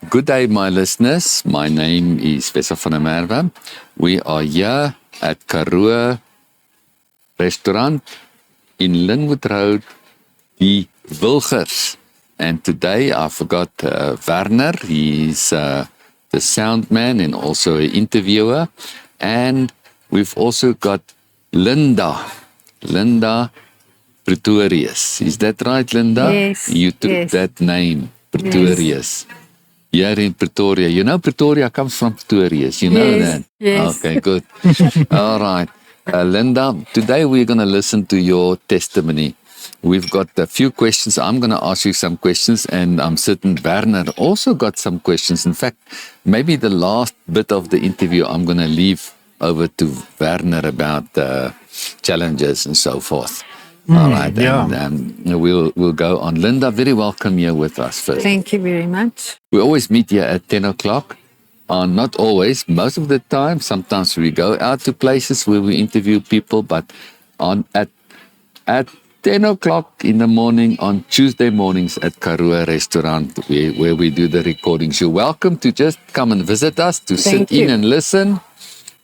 Good day, my listeners. My name is Wessel van der Merwe. We are here at Karoo Restaurant in Linwood Road, the Wilgers. And today I forgot Werner. He's the sound man and also an interviewer. And we've also got Linda Pretorius. Is that right, Linda? Yes. You took that name, Pretorius. Yes. Here in Pretoria. You know Pretoria comes from Pretorius. You know that? Yes. Okay, good. All right. Linda, today we're going to listen to your testimony. We've got a few questions. I'm going to ask you some questions, and I'm certain Werner also got some questions. In fact, maybe the last bit of the interview I'm going to leave over to Werner about challenges and so forth. All right, and we'll go on. Linda, very welcome here with us first. Thank you very much. We always meet here at 10 o'clock. Not always, most of the time. Sometimes we go out to places where we interview people, but at 10 o'clock in the morning on Tuesday mornings at Karoo Restaurant where we do the recordings. You're welcome to just come and visit us, to sit in and listen,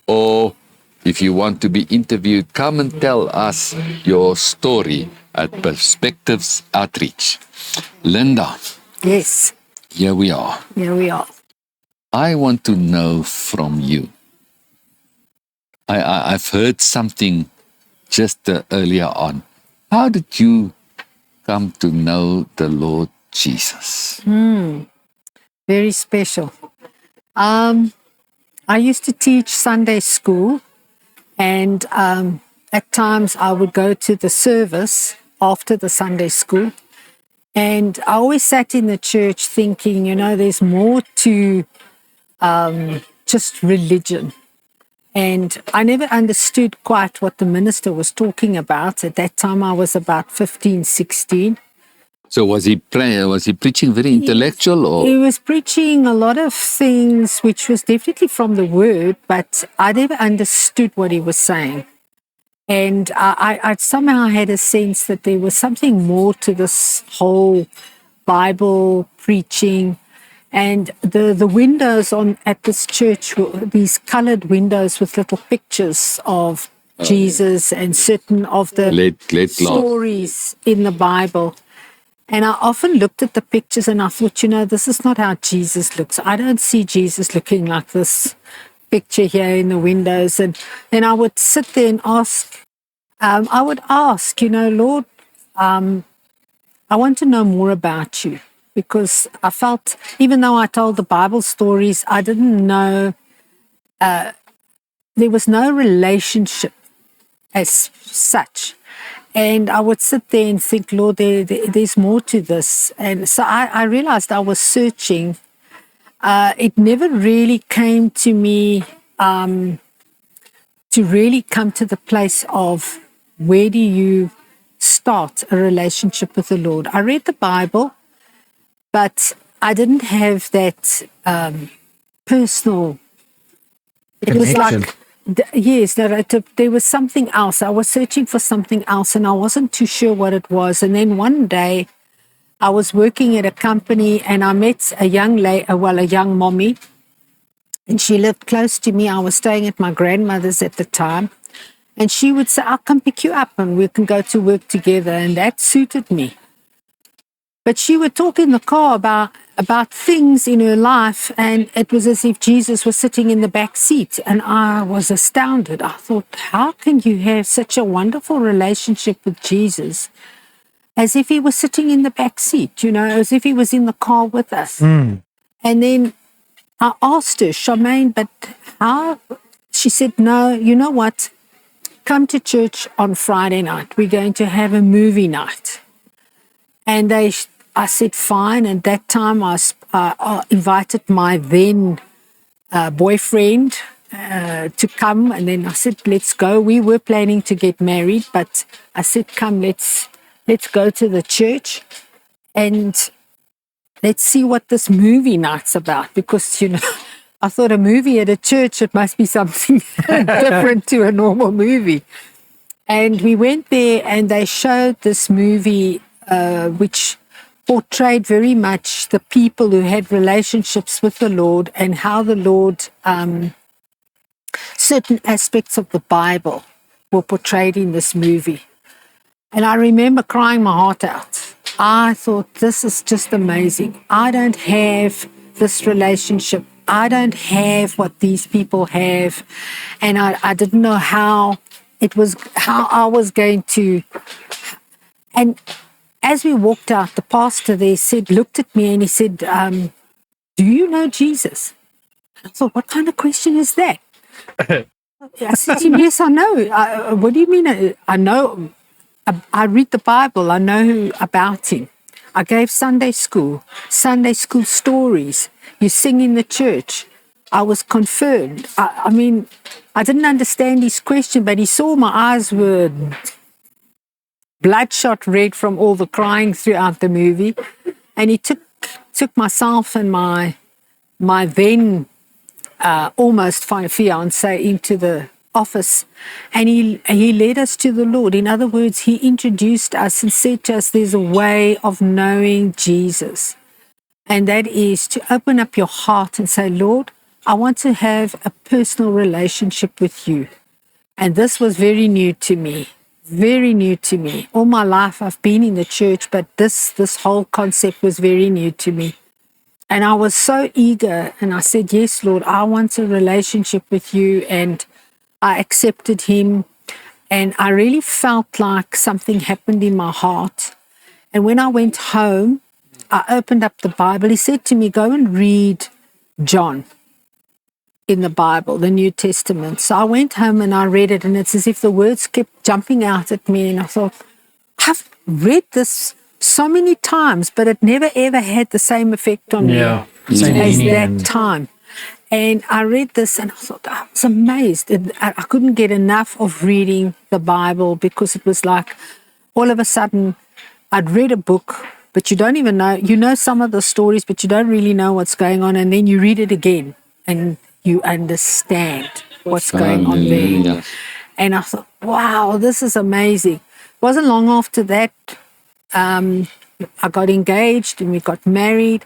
or if you want to be interviewed, come and tell us your story at Perspectives Outreach. Linda. Yes. Here we are. I want to know from you. I've heard something just earlier on. How did you come to know the Lord Jesus? Very special. I used to teach Sunday school, and at times I would go to the service after the Sunday school. And I always sat in the church thinking, there's more to just religion. And I never understood quite what the minister was talking about. At that time, I was about 15, 16. So was he preaching very intellectual? Or? He was preaching a lot of things which was definitely from the Word, but I never understood what he was saying. And I somehow had a sense that there was something more to this whole Bible preaching. And the windows at this church were these colored windows with little pictures of Jesus and certain of the stories in the Bible. And I often looked at the pictures and I thought, this is not how Jesus looks. I don't see Jesus looking like this picture here in the windows. And then I would sit there and ask, Lord, I want to know more about you. Because I felt, even though I told the Bible stories, I didn't know, there was no relationship as such. And I would sit there and think, Lord, there's more to this. And so I realized I was searching. It never really came to me to really come to the place of where do you start a relationship with the Lord. I read the Bible, but I didn't have that personal. It was like, yes, there was something else. I was searching for something else, and I wasn't too sure what it was. And then one day, I was working at a company, and I met a young mommy, and she lived close to me. I was staying at my grandmother's at the time, and she would say, "I'll come pick you up, and we can go to work together," and that suited me. But she would talk in the car about things in her life, and it was as if Jesus was sitting in the back seat, and I was astounded. I thought, how can you have such a wonderful relationship with Jesus as if he was sitting in the back seat, as if he was in the car with us? And then I asked her, Charmaine, but how? She said, no, you know what? Come to church on Friday night. We're going to have a movie night. And I said, fine. And that time I invited my then boyfriend to come. And then I said, let's go. We were planning to get married, but I said, come, let's go to the church and let's see what this movie night's about. Because, I thought a movie at a church, it must be something different to a normal movie. And we went there and they showed this movie which portrayed very much the people who had relationships with the Lord and how the Lord, certain aspects of the Bible were portrayed in this movie. And I remember crying my heart out. I thought, this is just amazing. I don't have this relationship. I don't have what these people have. And I didn't know how I was going to. And as we walked out, the pastor there looked at me and he said, do you know Jesus? And I thought, what kind of question is that? I said to him, yes, I know. What do you mean? I know. I read the Bible. I know about him. I gave Sunday school stories. You sing in the church. I was confirmed. I mean, I didn't understand his question, but he saw my eyes were bloodshot red from all the crying throughout the movie. And he took myself and my then almost fiancé into the office, and he led us to the Lord. In other words, he introduced us and said to us, there's a way of knowing Jesus, and that is to open up your heart and say, Lord, I want to have a personal relationship with you. And this was very new to me. All my life I've been in the church, but this whole concept was very new to me. And I was so eager, and I said, yes, Lord, I want a relationship with you. And I accepted him, and I really felt like something happened in my heart. And when I went home, I opened up the Bible. He said to me, go and read John in the Bible, the New Testament. So I went home and I read it, and it's as if the words kept jumping out at me. And I thought, I've read this so many times, but it never ever had the same effect on me as that time. And I read this and I thought, I was amazed. I couldn't get enough of reading the Bible, because it was like all of a sudden I'd read a book, but you don't even know, you know some of the stories, but you don't really know what's going on. And then you read it again and you understand what's going on there. And I thought, wow, this is amazing. It wasn't long after that, I got engaged and we got married.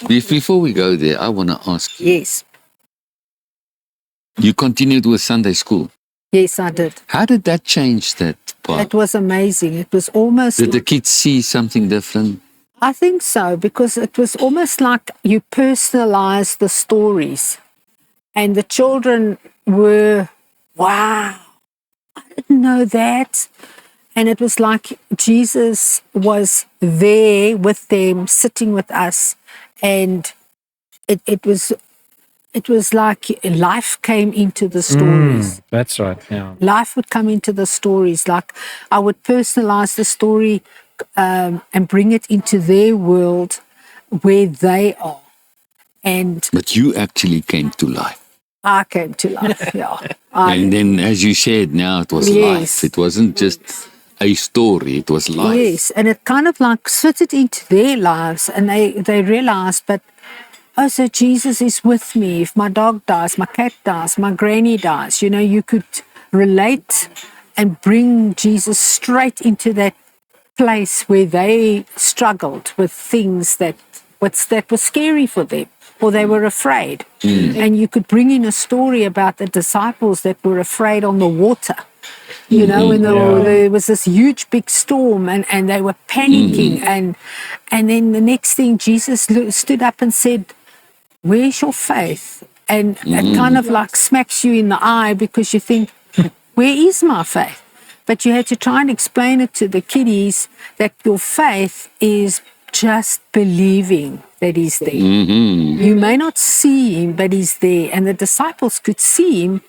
Before we go there, I want to ask you. Yes. You continued with Sunday school. Yes, I did. How did that change that part? It was amazing. It was almost... Did the kids see something different? I think so, because it was almost like you personalized the stories. And the children were, wow, I didn't know that. And it was like Jesus was there with them, sitting with us. And it was like life came into the stories. That's right, yeah. Life would come into the stories. Like I would personalize the story and bring it into their world where they are. But you actually came to life. I came to life, yeah. And then, as you said, now it was life. It wasn't just a story, it was life. Yes, and it kind of like fitted into their lives, and they realized, but, oh, so Jesus is with me. If my dog dies, my cat dies, my granny dies, you know, you could relate and bring Jesus straight into that place where they struggled with things that was scary for them, or they were afraid. And you could bring in a story about the disciples that were afraid on the water. You know, when there was this huge big storm and they were panicking. And then the next thing, Jesus stood up and said, where's your faith? And it kind of like smacks you in the eye, because you think, where is my faith? But you had to try and explain it to the kiddies that your faith is just believing that he's there. You may not see him, but he's there. And the disciples could see him.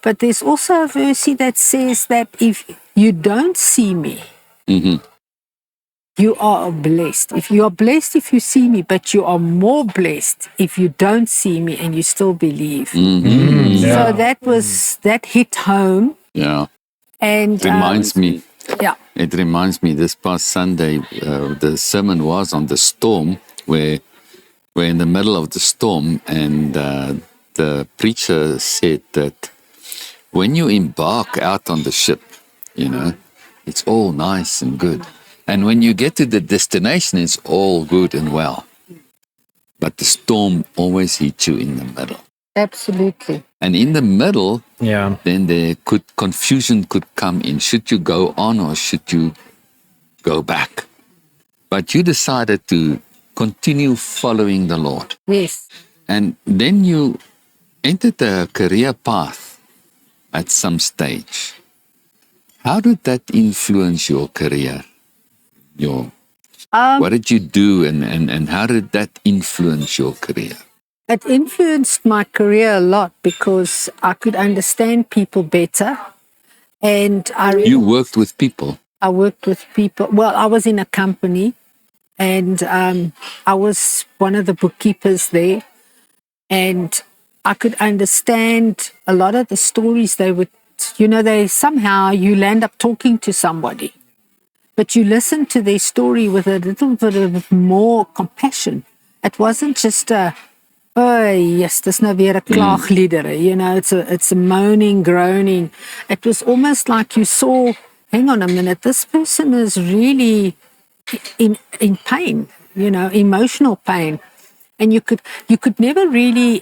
But there's also a verse that says that if you don't see me, you are blessed. If you are blessed if you see me, but you are more blessed if you don't see me and you still believe. So that hit home. Yeah. And reminds me. Yeah. It reminds me, this past Sunday, the sermon was on the storm, where we're in the middle of the storm, and the preacher said that when you embark out on the ship, you know, it's all nice and good. And when you get to the destination, it's all good and well. But the storm always hits you in the middle. Absolutely. And in the middle, Yeah. then confusion could come in. Should you go on or should you go back? But you decided to continue following the Lord. Yes. And then you entered a career path at some stage. How did that influence your career? What did you do and how did that influence your career? It influenced my career a lot because I could understand people better. And You worked with people. I worked with people. Well, I was in a company and I was one of the bookkeepers there. And I could understand a lot of the stories they would, they somehow you'll end up talking to somebody. But you listen to their story with a little bit of more compassion. It wasn't just oh yes, dis nou weer 'n klaagliedere. It's a moaning, groaning. It was almost like you saw, hang on a minute, this person is really in pain, emotional pain. And you could never really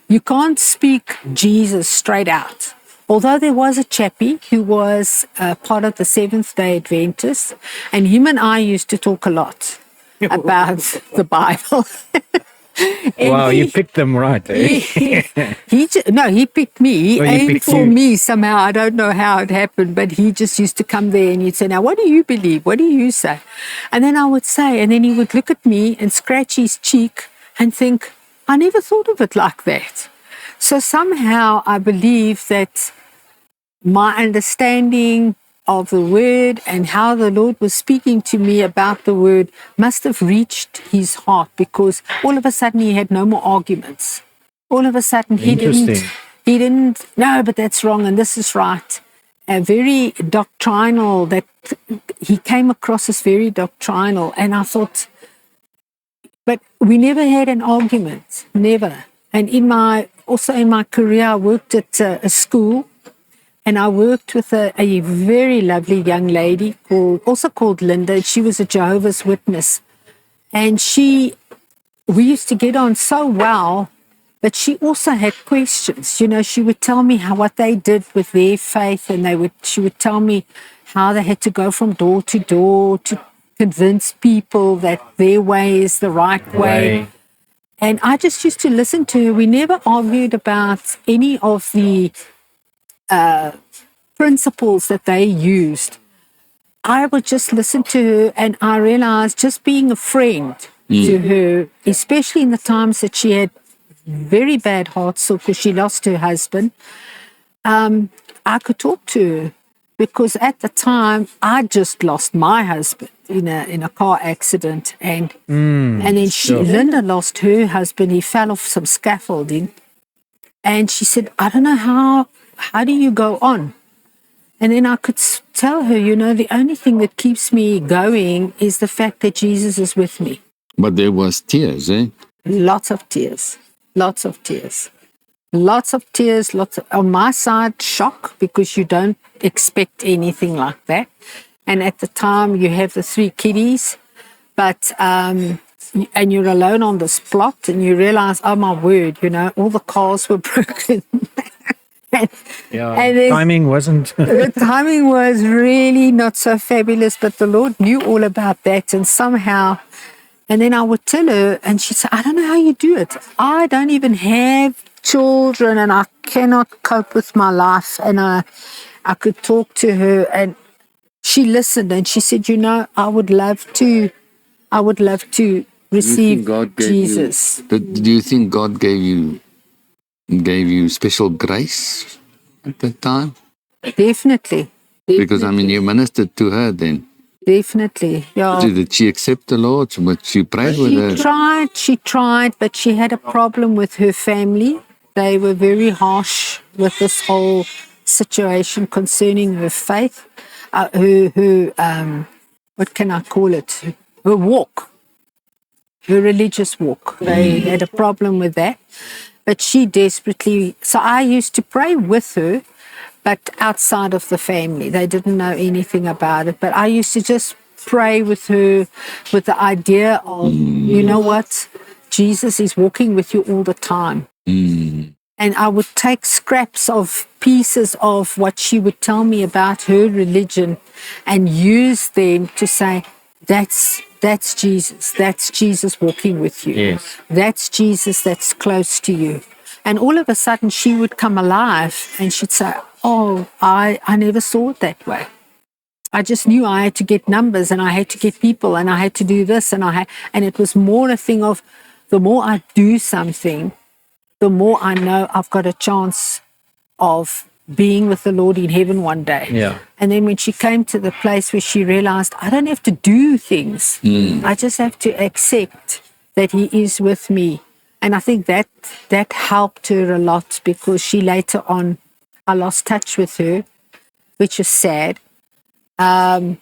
you can't speak Jesus straight out. Although there was a chappie who was part of the Seventh-day Adventists, and him and I used to talk a lot about the Bible. Wow, you picked them right. Eh? He picked me. He Oh, he aimed picked for you. me somehow. I don't know how it happened, but he just used to come there and he'd say, now, what do you believe? What do you say? And then I would say, and then he would look at me and scratch his cheek and think, I never thought of it like that. So somehow I believe that my understanding of the word and how the Lord was speaking to me about the word must have reached his heart, because all of a sudden he had no more arguments. All of a sudden he didn't, no, but that's wrong and this is right. Very doctrinal, that he came across as very doctrinal. And I thought, but we never had an argument, never. And also in my career, I worked at a school. And I worked with a very lovely young lady also called Linda. She was a Jehovah's Witness. And we used to get on so well, but she also had questions. She would tell me what they did with their faith, and she would tell me how they had to go from door to door to convince people that their way is the right way. And I just used to listen to her. We never argued about any of the principles that they used. I would just listen to her, and I realized just being a friend to her, especially in the times that she had very bad heart sore because she lost her husband, I could talk to her, because at the time I just lost my husband in a car accident, and then Linda lost her husband. He fell off some scaffolding, and she said, I don't know how do you go on? And then I could tell her, the only thing that keeps me going is the fact that Jesus is with me. But there was tears, eh? Lots of tears. Lots of tears. Lots of tears. On my side, shock, because you don't expect anything like that. And at the time, you have the 3 kiddies, but and you're alone on this plot, and you realize, oh my word, all the cars were broken. And timing wasn't. The timing was really not so fabulous, but the Lord knew all about that, and somehow. And then I would tell her, and she'd say, I don't know how you do it. I don't even have children, and I cannot cope with my life. And I could talk to her, and she listened, and she said, I would love to receive Jesus. Do you think God gave you special grace at that time? Definitely. Because, you ministered to her then. Definitely, yeah. Did she accept the Lord? But you prayed with her? She tried, but she had a problem with her family. They were very harsh with this whole situation concerning her faith, her what can I call it? Her walk, her religious walk. They had a problem with that. But she desperately, so I used to pray with her, but outside of the family. They didn't know anything about it. But I used to just pray with her with the idea of, you know what? Jesus is walking with you all the time. And I would take scraps of pieces of what she would tell me about her religion and use them to say, that's Jesus. That's Jesus walking with you. Yes. That's Jesus that's close to you. And all of a sudden she would come alive and she'd say, oh, I never saw it that way. I just knew I had to get numbers and I had to get people and I had to do this and it was more a thing of the more I do something, the more I know I've got a chance of being with the Lord in heaven one day. Yeah. And then when she came to the place where she realized, I don't have to do things. I just have to accept that he is with me. And I think that helped her a lot, because she later on, I lost touch with her, which is sad. But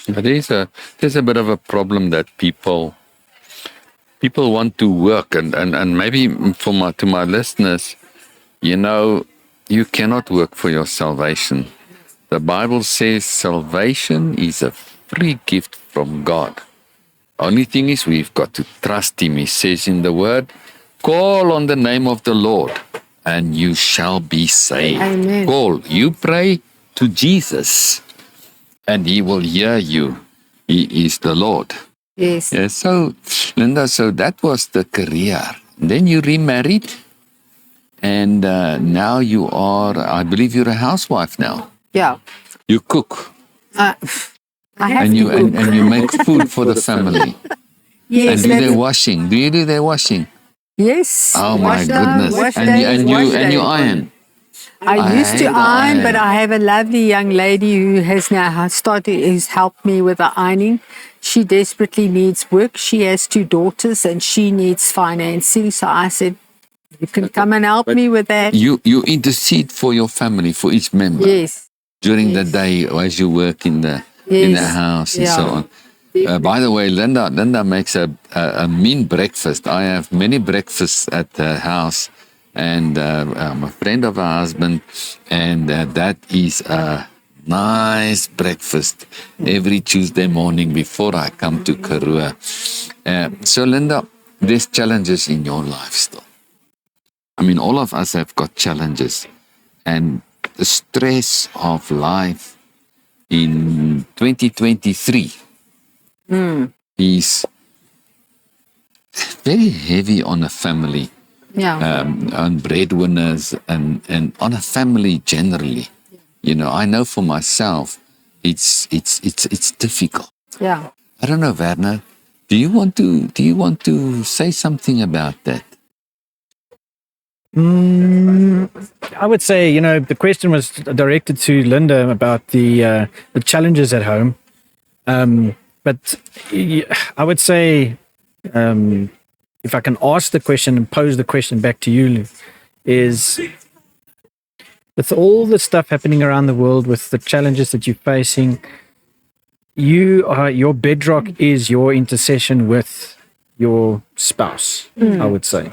there's a bit of a problem that people want to work, and maybe to my listeners, you cannot work for your salvation. The Bible says salvation is a free gift from God. Only thing is we've got to trust him. He says in the word, call on the name of the Lord and you shall be saved. Amen. Call. You pray to Jesus and he will hear you. He is the Lord. Yes. Yeah, so, Linda, that was the career. Then you remarried, and now you are, I believe you're a housewife now. Yeah. You cook. I have And to you cook. and you make food for the family. Yes. And do their washing. Do you do their washing? Yes. Oh my Wash goodness. wash And days, wash you days. iron. I used to hate iron, but iron. I have a lovely young lady who has now who's helped me with the ironing. She desperately needs work. She has 2 daughters and she needs financing. So I said, you can come and help me with that. You intercede for your family, for each member. Yes. During the day as you work in the house and so on. By the way, Linda makes a mean breakfast. I have many breakfasts at her house, and I'm a friend of her husband, and that is a nice breakfast every Tuesday morning before I come to Karua. So, Linda, there's challenges in your life still. I mean, all of us have got challenges, and the stress of life in 2023 is very heavy on a family, on breadwinners, and on a family generally. I know for myself, it's difficult. Yeah. I don't know, Werner. Do you want to say something about that? I would say, the question was directed to Linda about the challenges at home. But I would say, if I can ask the question and pose the question back to you, is with all the stuff happening around the world, with the challenges that you're facing, your bedrock is your intercession with your spouse, I would say.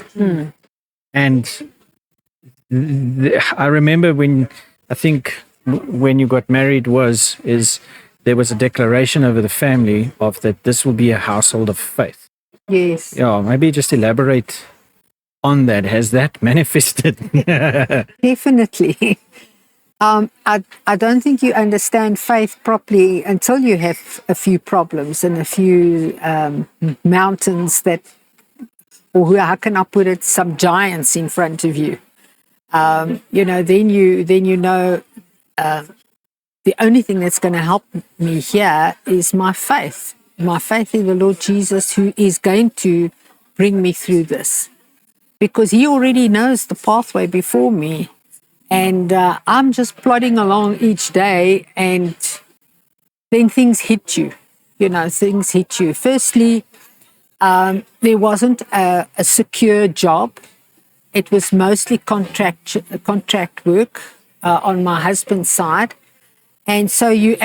And I remember when you got married there was a declaration over the family of that this will be a household of faith. Yes. Yeah, maybe just elaborate on that. Has that manifested? Definitely. I don't think you understand faith properly until you have a few problems and a few mountains or how can I put it, some giants in front of you. Then you know the only thing that's going to help me here is my faith in the Lord Jesus, who is going to bring me through this, because he already knows the pathway before me, and I'm just plodding along each day, and then things hit you. Firstly, there wasn't a secure job. It was mostly contract work on my husband's side. And so you're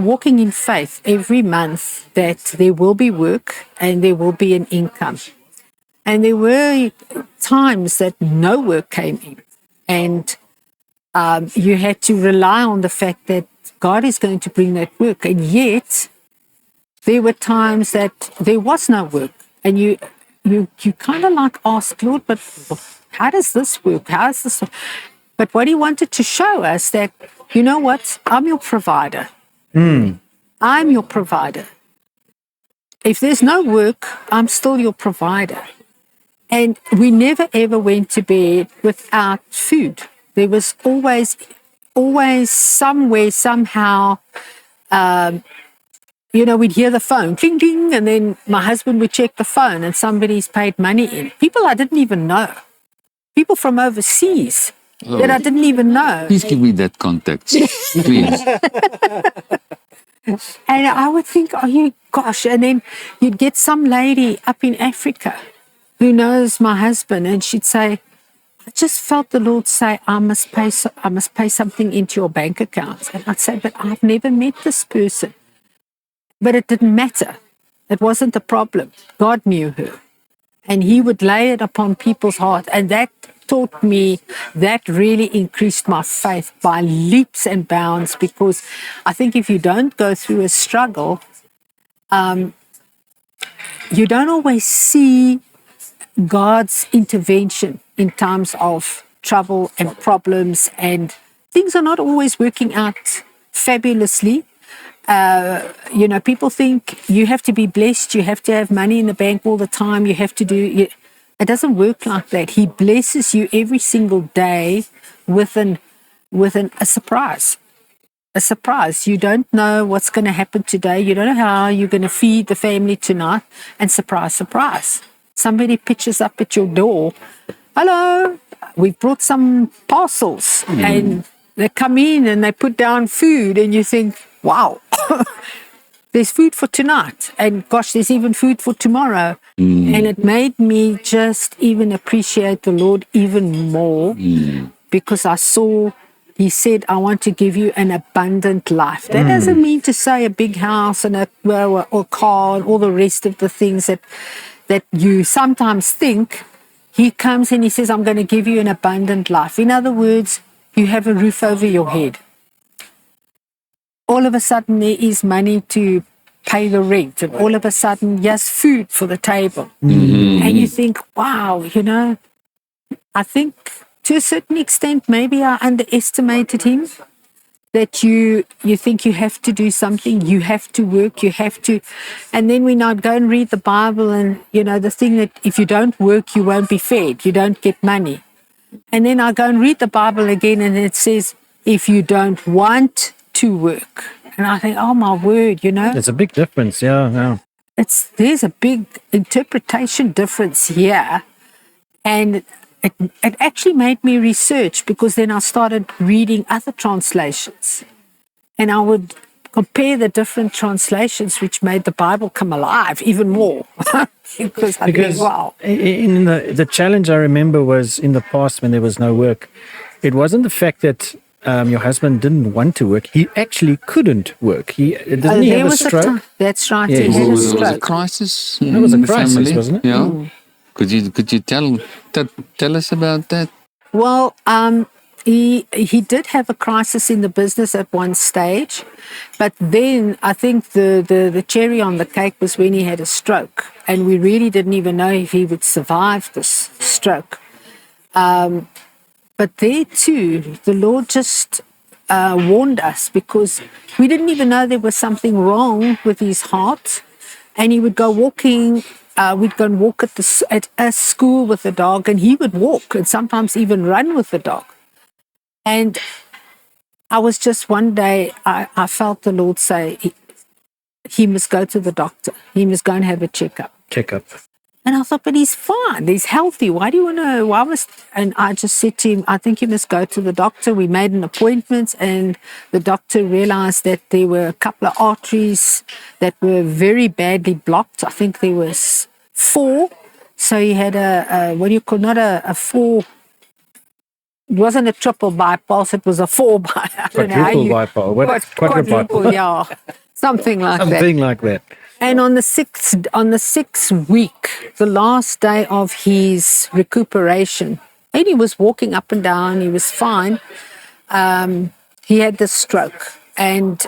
walking in faith every month that there will be work and there will be an income. And there were times that no work came in. And you had to rely on the fact that God is going to bring that work. And yet there were times that there was no work, and you kind of like ask, Lord, but how does this work? How is this? But what he wanted to show us that, you know what? I'm your provider. I'm your provider. If there's no work, I'm still your provider. And we never ever went to bed without food. There was always somewhere, somehow, we'd hear the phone, ding, ding, and then my husband would check the phone and somebody's paid money in. People I didn't even know. People from overseas that I didn't even know. Please give me that contact, please. And I would think, gosh, and then you'd get some lady up in Africa who knows my husband, and she'd say, I just felt the Lord say, I must pay something into your bank account. And I'd say, but I've never met this person. But it didn't matter. It wasn't a problem. God knew her. And he would lay it upon people's heart. And that taught me, that really increased my faith by leaps and bounds, because I think if you don't go through a struggle, you don't always see God's intervention in times of trouble and problems, and things are not always working out fabulously. People think you have to be blessed, you have to have money in the bank all the time, you have to do... It doesn't work like that. He blesses you every single day with a surprise. A surprise. You don't know what's going to happen today. You don't know how you're going to feed the family tonight. And surprise, surprise. Somebody pitches up at your door. Hello, we've brought some parcels. And they come in and they put down food, and you think, wow, there's food for tonight. And gosh, there's even food for tomorrow. And it made me just even appreciate the Lord even more, because I saw, he said, I want to give you an abundant life. That doesn't mean to say a big house and a car and all the rest of the things that you sometimes think. He comes and he says, I'm going to give you an abundant life. In other words, you have a roof over your head. All of a sudden there is money to pay the rent, and all of a sudden, yes, food for the table. And you think, wow, I think to a certain extent, maybe I underestimated him, that you think you have to do something, you have to work, you have to, and then we now go and read the Bible, and, the thing that if you don't work, you won't be fed, you don't get money. And then I go and read the Bible again, and it says, if you don't want to work. And I think, oh my word, There's a big difference, yeah. There's a big interpretation difference here. And it actually made me research, because then I started reading other translations. And I would compare the different translations, which made the Bible come alive even more. because I think, wow. In the challenge I remember was in the past when there was no work. It wasn't the fact that your husband didn't want to work. He actually couldn't work. He have a stroke. That's right. Yeah, he had a stroke. It was a crisis. It was a crisis, family, wasn't it? Yeah. Could you tell us about that? Well, he did have a crisis in the business at one stage, but then I think the cherry on the cake was when he had a stroke, and we really didn't even know if he would survive this stroke. But there too, the Lord just warned us, because we didn't even know there was something wrong with his heart. And he would go walking, we'd go and walk at a school with the dog, and he would walk and sometimes even run with the dog. And I was just one day, I felt the Lord say, he must go to the doctor. He must go and have a checkup. And I thought, but he's fine. He's healthy. Why do you want to, and I just said to him, I think you must go to the doctor. We made an appointment, and the doctor realized that there were a couple of arteries that were very badly blocked. I think there was 4. So he had not a 4. It wasn't a triple bypass. It was a 4 bypass. Quadruple bypass. Quadruple, yeah. Something like that. Something like that. And on the sixth week, the last day of his recuperation, and he was walking up and down, he was fine. He had the stroke, and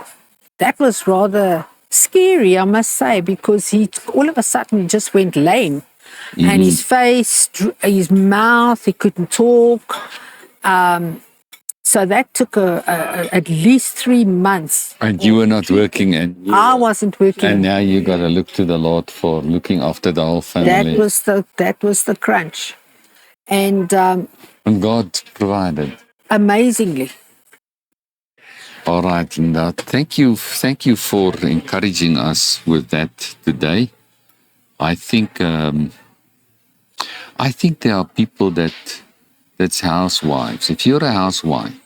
that was rather scary, I must say, because he all of a sudden just went lame. And his face, his mouth, he couldn't talk. So that took at least 3 months. And you were not working, and I wasn't working. and now you got to look to the Lord for looking after the whole family. That was the crunch. And And God provided. amazingly. All right, Linda. Thank you for encouraging us with that today. I think there are people that's housewives. If you're a housewife,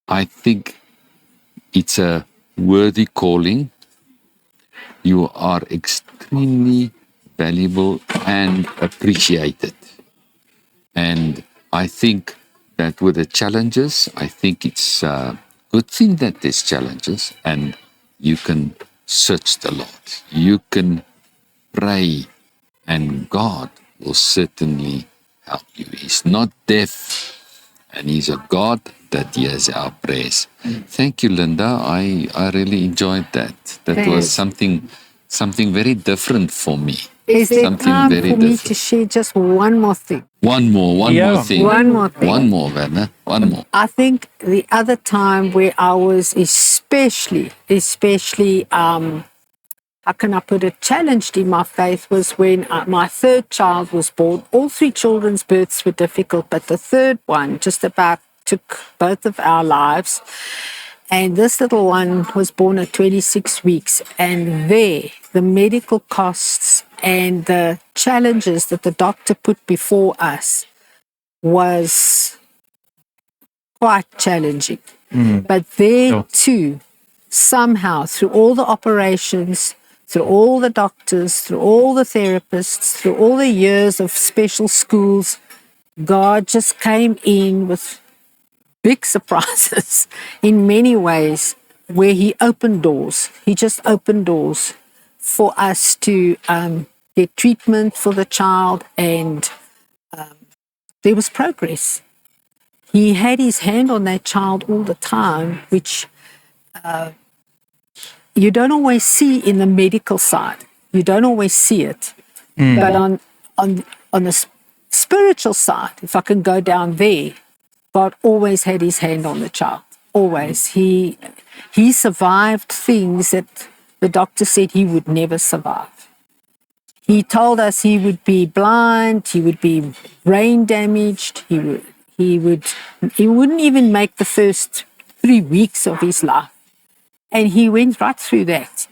I think it's a worthy calling. You are extremely valuable and appreciated. And I think that with the challenges, I think it's a good thing that there's challenges and you can search the Lord. You can pray and God will certainly help you. He's not deaf and He's a God that hears our prayers. Thank you, Linda. I really enjoyed that. That was something very different for me. Is there Something time very for me different. to share just one more thing? One more thing. One more thing. One more, Werner. One more. I think the other time where I was especially, how can I put it, challenged in my faith was when my third child was born. All 3 children's births were difficult, but the third one just about took both of our lives. And this little one was born at 26 weeks. And there, the medical costs and the challenges that the doctor put before us was quite challenging. But there too, somehow, through all the operations, through all the doctors, through all the therapists, through all the years of special schools, God just came in with big surprises in many ways where He opened doors. He just opened doors for us to get treatment for the child, and there was progress. He had His hand on that child all the time, which you don't always see in the medical side. You don't always see it. But on the spiritual side, if I can go down there, God always had His hand on the child. Always. He survived things that the doctor said he would never survive. He told us he would be blind, he would be brain damaged, he wouldn't even make the first 3 weeks of his life. And he went right through that.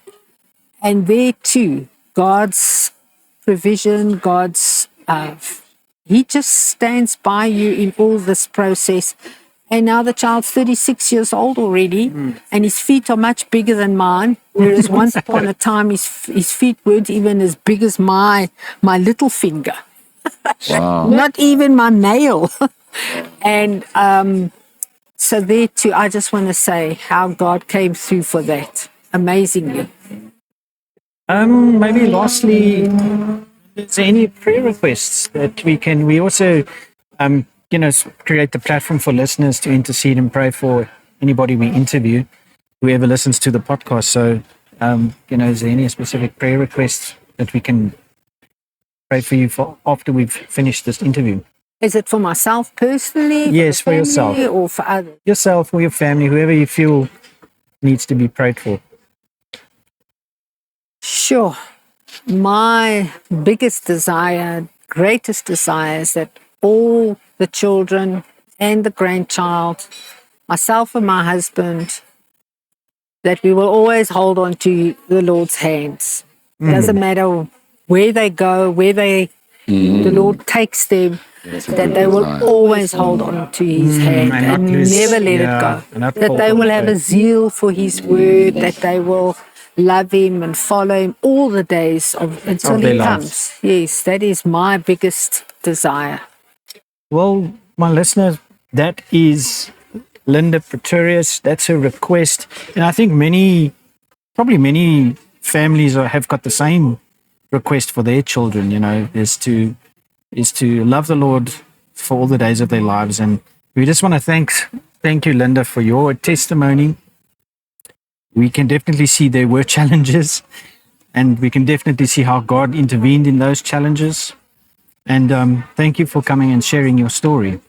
And there too, God's provision, He just stands by you in all this process. And now the child's 36 years old already, and his feet are much bigger than mine. Whereas once upon a time, his feet weren't even as big as my little finger. Wow. Not even my nail. And so there too, I just want to say how God came through for that amazingly. Maybe lastly, is there any prayer requests that we also, create the platform for listeners to intercede and pray for anybody we interview, whoever listens to the podcast. So, is there any specific prayer requests that we can pray for you for after we've finished this interview? Is it for myself personally? Yes, for yourself. Or for others? Yourself or your family, whoever you feel needs to be prayed for. Sure. My biggest desire, greatest desire is that all the children and the grandchild, myself and my husband, that we will always hold on to the Lord's hands. It doesn't matter where they go, the Lord takes them, that they will always hold on to His hand and never let it go. That they will have a zeal for His word, that they will love Him and follow Him all the days until He comes. Yes, that is my biggest desire. Well, my listeners, that is Linda Pretorius. That's her request. And I think many families have got the same request for their children, is to love the Lord for all the days of their lives. And we just want to thank you, Linda, for your testimony. we can definitely see there were challenges, and we can definitely see how God intervened in those challenges. And thank you for coming and sharing your story.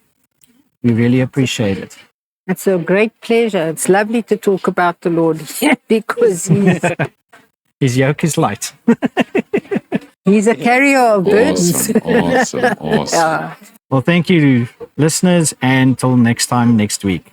We really appreciate it. It's a great pleasure. It's lovely to talk about the Lord because His yoke is light. he's a carrier of burdens. Awesome. Yeah. Well, thank you, listeners, and till next time next week.